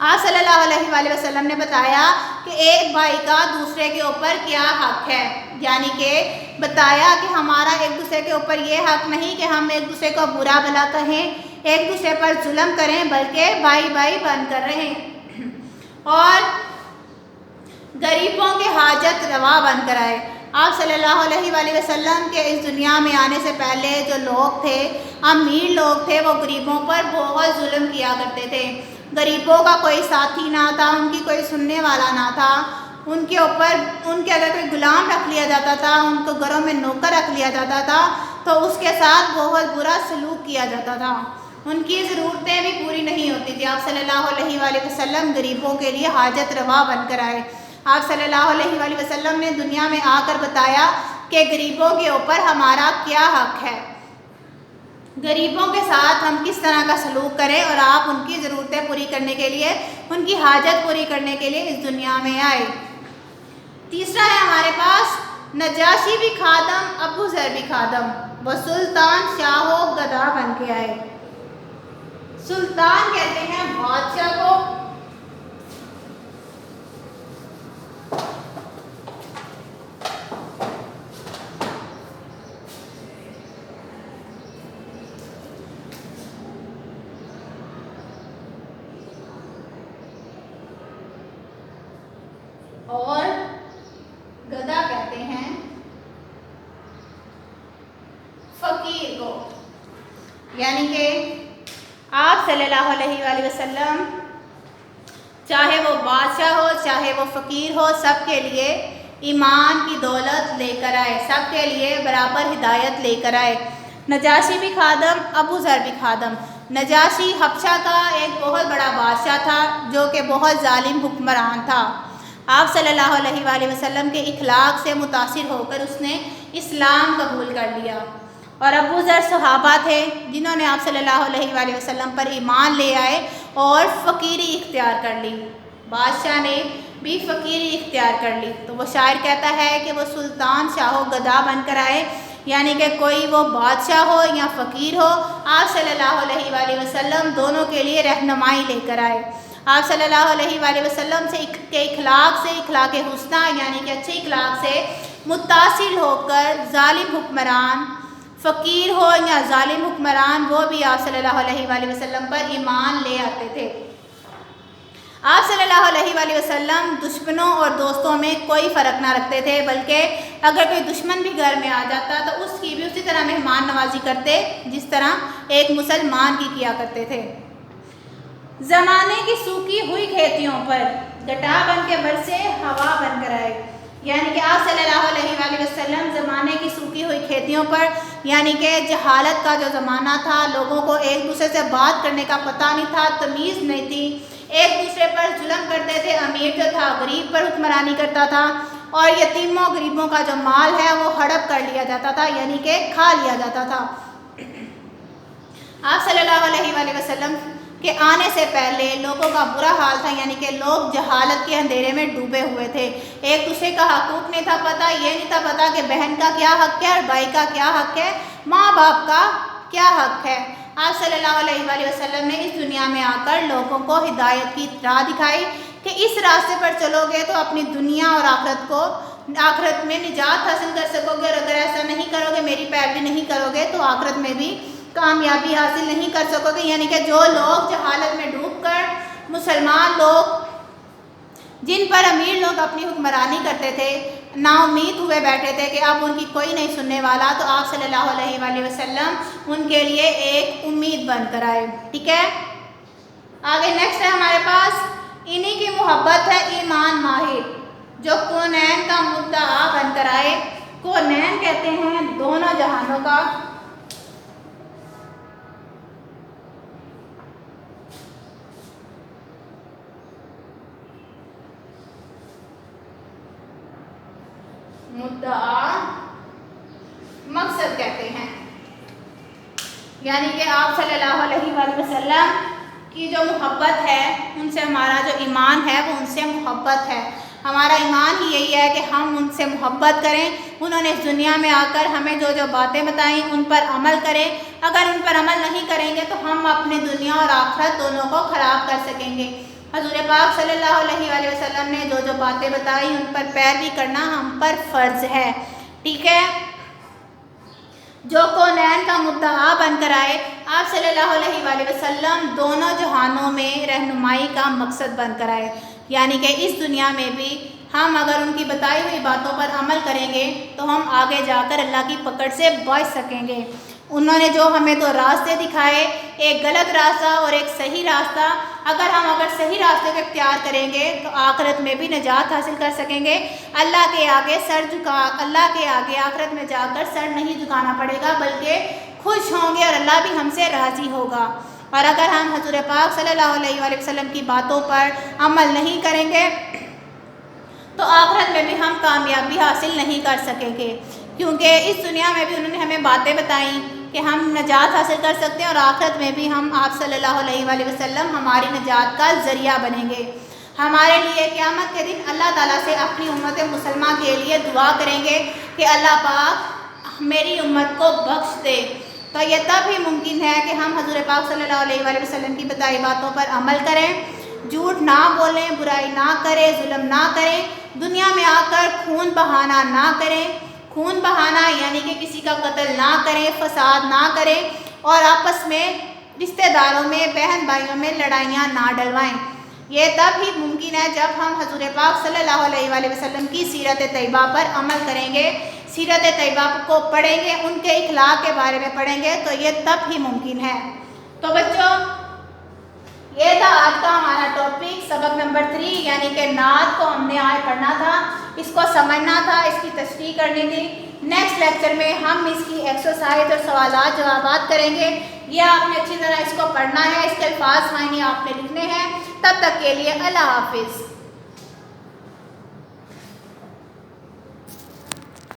آپ صلی اللہ علیہ وآلہ وسلم نے بتایا کہ ایک بھائی کا دوسرے کے اوپر کیا حق ہے، یعنی کہ بتایا کہ ہمارا ایک دوسرے کے اوپر یہ حق نہیں کہ ہم ایک دوسرے کو برا بھلا کہیں، ایک دوسرے پر ظلم کریں، بلکہ بھائی بھائی بن کر رہیں اور غریبوں کے حاجت روا بن کر آئے۔ آپ صلی اللہ علیہ وآلہ وسلم کے اس دنیا میں آنے سے پہلے جو لوگ تھے، امیر لوگ تھے، وہ غریبوں پر بہت ظلم کیا کرتے تھے۔ غریبوں کا کوئی ساتھی نہ تھا، ان کی کوئی سننے والا نہ تھا، ان کے اگر کوئی غلام رکھ لیا جاتا تھا، ان کو گھروں میں نوکر رکھ لیا جاتا تھا تو اس کے ساتھ بہت برا سلوک کیا جاتا تھا، ان کی ضرورتیں بھی پوری نہیں ہوتی تھی۔ آپ صلی اللہ علیہ وآلہ وسلم غریبوں کے لیے حاجت روا بن کر آئے۔ آپ صلی اللہ علیہ وآلہ وسلم نے دنیا میں آ کر بتایا کہ غریبوں کے اوپر ہمارا کیا حق ہے، غریبوں کے ساتھ ہم کس طرح کا سلوک کریں، اور آپ ان کی ضرورتیں پوری کرنے کے لیے، ان کی حاجت پوری کرنے کے لیے اس دنیا میں آئے۔ تیسرا ہے ہمارے پاس نجاشی بھی خادم، ابو ذر بھی خادم، وہ سلطان شاہ و گدا بن کے آئے۔ سلطان کہتے ہیں بادشاہ کو، اور گدا کہتے ہیں فقیر کو، یعنی کہ آپ صلی اللہ علیہ وآلہ وسلم چاہے وہ بادشاہ ہو چاہے وہ فقیر ہو، سب کے لیے ایمان کی دولت لے کر آئے، سب کے لیے برابر ہدایت لے کر آئے۔ نجاشی بھی خادم، ابو ذر بھی خادم۔ نجاشی حبشہ کا ایک بہت بڑا بادشاہ تھا جو کہ بہت ظالم حکمران تھا۔ آپ صلی اللہ علیہ وآلہ وسلم کے اخلاق سے متاثر ہو کر اس نے اسلام قبول کر لیا، اور ابو ذر صحابہ تھے جنہوں نے آپ صلی اللہ علیہ وآلہ وسلم پر ایمان لے آئے اور فقیری اختیار کر لی، بادشاہ نے بھی فقیری اختیار کر لی۔ تو وہ شاعر کہتا ہے کہ وہ سلطان شاہ و گدا بن کر آئے، یعنی کہ کوئی وہ بادشاہ ہو یا فقیر ہو، آپ صلی اللہ علیہ وآلہ وسلم دونوں کے لیے رہنمائی لے کر آئے۔ آپ صلی اللہ علیہ وآلہ وسلم کے اخلاق سے، اخلاق حسنہ یعنی کہ اچھے اخلاق سے متاثر ہو کر ظالم حکمران، فقیر ہو یا ظالم حکمران، وہ بھی آپ صلی اللہ علیہ وآلہ وسلم پر ایمان لے آتے تھے۔ آپ صلی اللہ علیہ وآلہ وسلم دشمنوں اور دوستوں میں کوئی فرق نہ رکھتے تھے، بلکہ اگر کوئی دشمن بھی گھر میں آ جاتا تو اس کی بھی اسی طرح مہمان نوازی کرتے جس طرح ایک مسلمان کی کیا کرتے تھے۔ زمانے کی سوکھی ہوئی کھیتیوں پر گٹا بن کے برسے، ہوا بن کر آئے، یعنی کہ آپ صلی اللہ علیہ وآلہ وسلم زمانے کی سوکھی ہوئی کھیتیوں پر، یعنی کہ جہالت کا جو زمانہ تھا، لوگوں کو ایک دوسرے سے بات کرنے کا پتہ نہیں تھا، تمیز نہیں تھی، ایک دوسرے پر ظلم کرتے تھے، امیر جو تھا غریب پر حکمرانی کرتا تھا، اور یتیموں غریبوں کا جو مال ہے وہ ہڑپ کر لیا جاتا تھا، یعنی کہ کھا لیا جاتا تھا۔ آپ صلی اللہ علیہ وآلہ وسلم کے آنے سے پہلے لوگوں کا برا حال تھا، یعنی کہ لوگ جہالت کے اندھیرے میں ڈوبے ہوئے تھے، ایک دوسرے کا حقوق نہیں تھا پتہ، یہ نہیں تھا پتہ کہ بہن کا کیا حق ہے اور بھائی کا کیا حق ہے، ماں باپ کا کیا حق ہے۔ آپ صلی اللہ علیہ وآلہ وسلم نے اس دنیا میں آ کر لوگوں کو ہدایت کی راہ دکھائی کہ اس راستے پر چلو گے تو اپنی دنیا اور آخرت میں نجات حاصل کر سکو گے، اور اگر ایسا نہیں کرو گے، میری پیروی نہیں کرو گے تو آخرت میں بھی کامیابی حاصل نہیں کر سکو گے۔ یعنی کہ جو لوگ جہالت میں ڈوب کر، مسلمان لوگ جن پر امیر لوگ اپنی حکمرانی کرتے تھے، نا امید ہوئے بیٹھے تھے کہ اب ان کی کوئی نہیں سننے والا، تو آپ صلی اللہ علیہ وآلہ وسلم ان کے لیے ایک امید بن کر آئے۔ ٹھیک ہے، آگے نیکسٹ ہے ہمارے پاس، انہی کی محبت ہے ایمان ماہر، جو کونین کا مدعا بن کر آئے۔ کونین کہتے ہیں دونوں جہانوں کا، مدعا مقصد کہتے ہیں، یعنی کہ آپ صلی اللہ علیہ وآلہ وسلم کی جو محبت ہے، ان سے ہمارا جو ایمان ہے وہ ان سے محبت ہے، ہمارا ایمان ہی یہی ہے کہ ہم ان سے محبت کریں، انہوں نے اس دنیا میں آ کر ہمیں جو جو باتیں بتائیں ان پر عمل کریں، اگر ان پر عمل نہیں کریں گے تو ہم اپنے دنیا اور آخرت دونوں کو خراب کر سکیں گے۔ حضور پاک صلی اللہ علیہ وسلم نے جو جو باتیں بتائی ان پر پیروی کرنا ہم پر فرض ہے، ٹھیک ہے۔ جو کونین کا مدعا بن کر آئے، آپ صلی اللہ علیہ وسلم دونوں جہانوں میں رہنمائی کا مقصد بن کر آئے، یعنی کہ اس دنیا میں بھی ہم اگر ان کی بتائی ہوئی باتوں پر عمل کریں گے تو ہم آگے جا کر اللہ کی پکڑ سے بچ سکیں گے۔ انہوں نے جو ہمیں دو راستے دکھائے، ایک غلط راستہ اور ایک صحیح راستہ، اگر صحیح راستے کو اختیار کریں گے تو آخرت میں بھی نجات حاصل کر سکیں گے۔ اللہ کے آگے آخرت میں جا کر سر نہیں جھکانا پڑے گا، بلکہ خوش ہوں گے اور اللہ بھی ہم سے راضی ہوگا۔ اور اگر ہم حضور پاک صلی اللہ علیہ وسلم کی باتوں پر عمل نہیں کریں گے تو آخرت میں بھی ہم کامیابی حاصل نہیں کر سکیں گے، کیونکہ اس دنیا میں بھی انہوں نے ہمیں باتیں بتائیں کہ ہم نجات حاصل کر سکتے ہیں، اور آخرت میں بھی ہم آپ صلی اللہ علیہ وسلم ہماری نجات کا ذریعہ بنیں گے۔ ہمارے لیے قیامت کے دن اللہ تعالیٰ سے اپنی امت مسلمہ کے لیے دعا کریں گے کہ اللہ پاک میری امت کو بخش دے۔ تو یہ تب ہی ممکن ہے کہ ہم حضور پاک صلی اللہ علیہ وسلم کی بتائی باتوں پر عمل کریں، جھوٹ نہ بولیں، برائی نہ کریں، ظلم نہ کریں، دنیا میں آ کر خون بہانا نہ کریں۔ خون بہانا یعنی کہ کسی کا قتل نہ کریں، فساد نہ کریں، اور آپس میں رشتہ داروں میں، بہن بھائیوں میں لڑائیاں نہ ڈلوائیں۔ یہ تب ہی ممکن ہے جب ہم حضور پاک صلی اللہ علیہ وسلم کی سیرت طیبہ پر عمل کریں گے، سیرت طیبہ کو پڑھیں گے، ان کے اخلاق کے بارے میں پڑھیں گے، تو یہ تب ہی ممکن ہے۔ تو بچوں، یہ تھا آج کا ہمارا ٹاپک، سبق نمبر 3، یعنی کہ نعت کو ہم نے آج پڑھنا تھا، اس کو سمجھنا تھا، اس کی تشریح کرنی تھی۔ نیکسٹ لیکچر میں ہم اس کی ایکسرسائز اور سوالات جوابات کریں گے۔ یہ آپ نے اچھی طرح اس کو پڑھنا ہے، اس کے الفاظ معنی آپ نے لکھنے ہیں۔ تب تک کے لیے اللہ حافظ۔